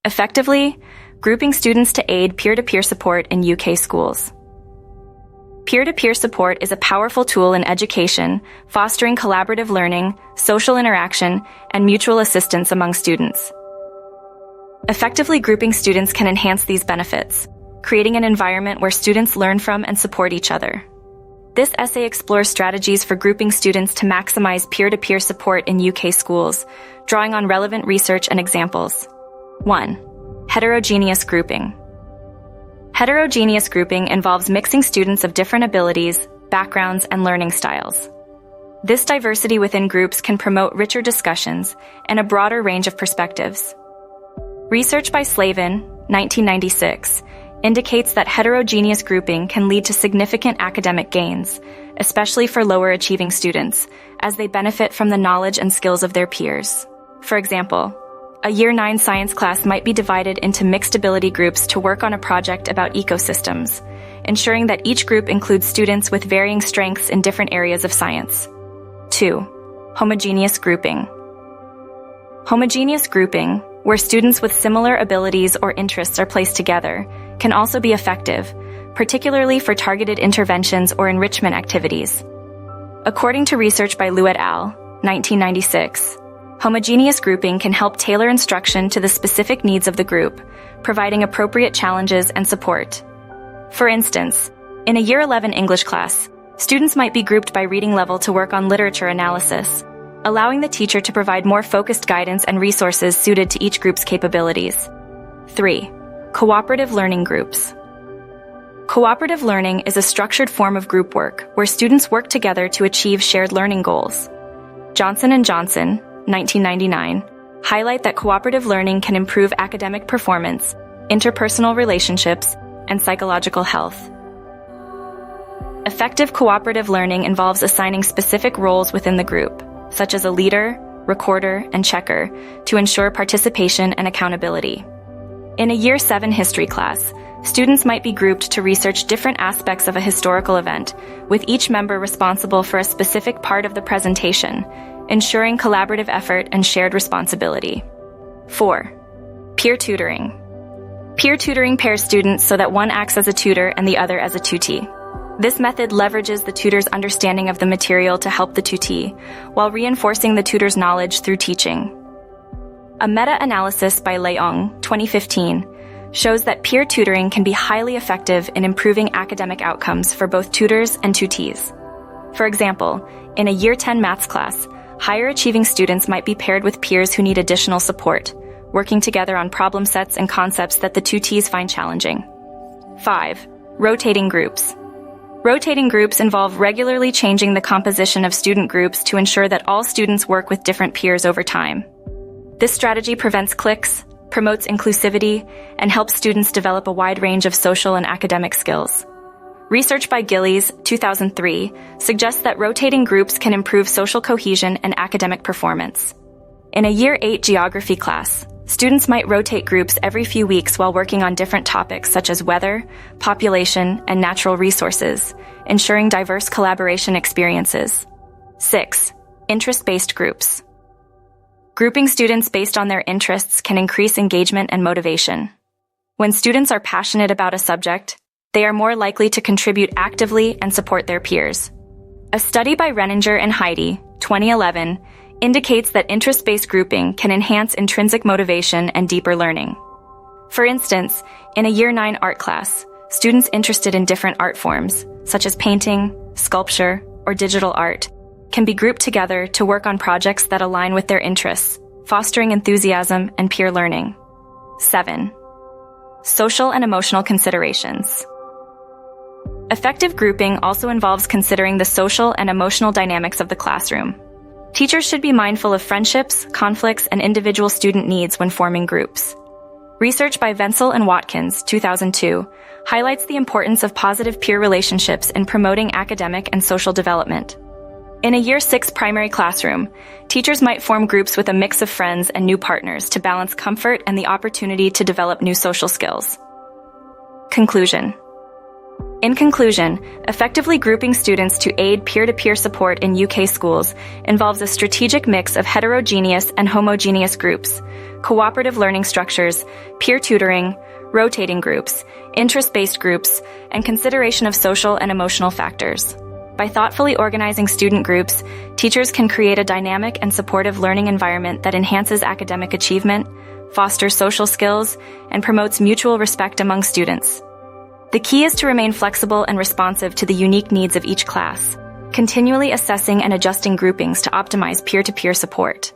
Effectively, grouping students to aid peer-to-peer support in UK schools. Peer-to-peer support is a powerful tool in education, fostering collaborative learning, social interaction, and mutual assistance among students. Effectively grouping students can enhance these benefits, creating an environment where students learn from and support each other. This essay explores strategies for grouping students to maximize peer-to-peer support in UK schools, drawing on relevant research and examples. 1. Heterogeneous grouping. Heterogeneous grouping involves mixing students of different abilities, backgrounds, and learning styles. This diversity within groups can promote richer discussions and a broader range of perspectives. Research by Slavin, 1996, indicates that heterogeneous grouping can lead to significant academic gains, especially for lower-achieving students, as they benefit from the knowledge and skills of their peers. For example, a Year 9 science class might be divided into mixed ability groups to work on a project about ecosystems, ensuring that each group includes students with varying strengths in different areas of science. 2. Homogeneous grouping. Homogeneous grouping, where students with similar abilities or interests are placed together, can also be effective, particularly for targeted interventions or enrichment activities. According to research by Liu et al., 1996, homogeneous grouping can help tailor instruction to the specific needs of the group, providing appropriate challenges and support. For instance, in a Year 11 English class, students might be grouped by reading level to work on literature analysis, allowing the teacher to provide more focused guidance and resources suited to each group's capabilities. 3. Cooperative learning groups. Cooperative learning is a structured form of group work where students work together to achieve shared learning goals. Johnson & Johnson, 1999, highlight that cooperative learning can improve academic performance, interpersonal relationships, and psychological health. Effective cooperative learning involves assigning specific roles within the group, such as a leader, recorder, and checker, to ensure participation and accountability. In a Year 7 history class, students might be grouped to research different aspects of a historical event, with each member responsible for a specific part of the presentation, ensuring collaborative effort and shared responsibility. 4. Peer tutoring. Peer tutoring pairs students so that one acts as a tutor and the other as a tutee. This method leverages the tutor's understanding of the material to help the tutee, while reinforcing the tutor's knowledge through teaching. A meta-analysis by Leong, 2015, shows that peer tutoring can be highly effective in improving academic outcomes for both tutors and tutees. For example, in a Year 10 maths class, higher-achieving students might be paired with peers who need additional support, working together on problem sets and concepts that the tutees find challenging. 5. Rotating groups. Rotating groups involve regularly changing the composition of student groups to ensure that all students work with different peers over time. This strategy prevents cliques, promotes inclusivity, and helps students develop a wide range of social and academic skills. Research by Gillies, 2003, suggests that rotating groups can improve social cohesion and academic performance. In a Year 8 geography class, students might rotate groups every few weeks while working on different topics such as weather, population, and natural resources, ensuring diverse collaboration experiences. 6. Interest-based groups. Grouping students based on their interests can increase engagement and motivation. When students are passionate about a subject, they are more likely to contribute actively and support their peers. A study by Renninger and Heidi, 2011, indicates that interest-based grouping can enhance intrinsic motivation and deeper learning. For instance, in a Year 9 art class, students interested in different art forms, such as painting, sculpture, or digital art, can be grouped together to work on projects that align with their interests, fostering enthusiasm and peer learning. 7. Social and emotional considerations. Effective grouping also involves considering the social and emotional dynamics of the classroom. Teachers should be mindful of friendships, conflicts, and individual student needs when forming groups. Research by Wenzel and Watkins, 2002, highlights the importance of positive peer relationships in promoting academic and social development. In a Year 6 primary classroom, teachers might form groups with a mix of friends and new partners to balance comfort and the opportunity to develop new social skills. Conclusion. In conclusion, effectively grouping students to aid peer-to-peer support in UK schools involves a strategic mix of heterogeneous and homogeneous groups, cooperative learning structures, peer tutoring, rotating groups, interest-based groups, and consideration of social and emotional factors. By thoughtfully organizing student groups, teachers can create a dynamic and supportive learning environment that enhances academic achievement, fosters social skills, and promotes mutual respect among students. The key is to remain flexible and responsive to the unique needs of each class, continually assessing and adjusting groupings to optimize peer-to-peer support.